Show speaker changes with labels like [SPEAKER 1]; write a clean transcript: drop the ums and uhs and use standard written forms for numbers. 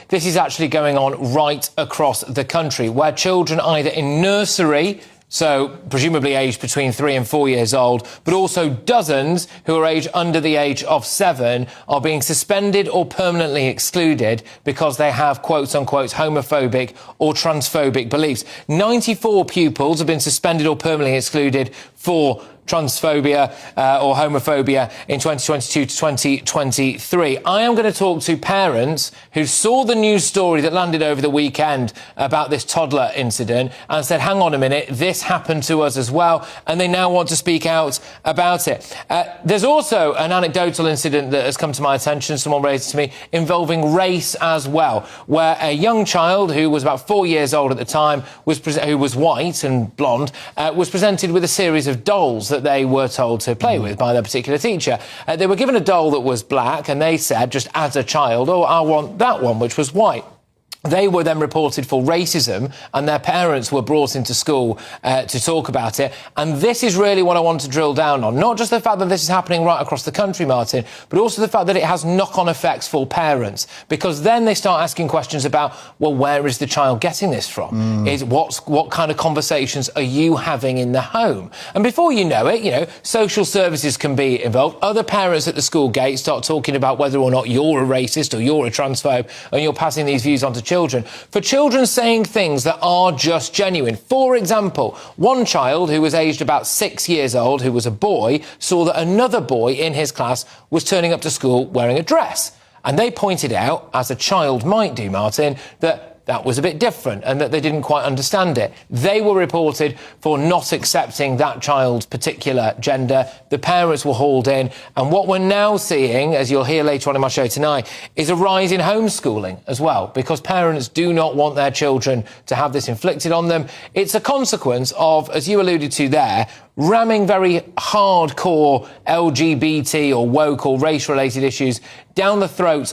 [SPEAKER 1] This is actually going on right across the country, where children either in nursery, so presumably aged between 3 and 4 years old, but also dozens who are aged under the age of 7 are being suspended or permanently excluded because they have quote-unquote homophobic or transphobic beliefs. 94 pupils have been suspended or permanently excluded for transphobia or homophobia in 2022 to 2023. I am going to talk to parents who saw the news story that landed over the weekend about this toddler incident and said, hang on a minute, this happened to us as well, and they now want to speak out about it. There's also an anecdotal incident that has come to my attention, someone raised it to me, involving race as well, where a young child who was about 4 years old at the time, who was white and blonde, was presented with a series of dolls that they were told to play with by their particular teacher. They were given a doll that was black, and they said, just as a child, oh, I want that one, which was white. They were then reported for racism, and their parents were brought into school to talk about it. And this is really what I want to drill down on. Not just the fact that this is happening right across the country, Martin, but also the fact that it has knock-on effects for parents. Because then they start asking questions about, well, where is the child getting this from? What kind of conversations are you having in the home? And before you know it, social services can be involved. Other parents at the school gate start talking about whether or not you're a racist or you're a transphobe, and you're passing these views on to children. For children saying things that are just genuine. For example, one child who was aged about 6 years old, who was a boy, saw that another boy in his class was turning up to school wearing a dress. And they pointed out, as a child might do, Martin, that was a bit different and that they didn't quite understand it. They were reported for not accepting that child's particular gender. The parents were hauled in. And what we're now seeing, as you'll hear later on in my show tonight, is a rise in homeschooling as well, because parents do not want their children to have this inflicted on them. It's a consequence of, as you alluded to there, ramming very hardcore LGBT or woke or race-related issues down the throats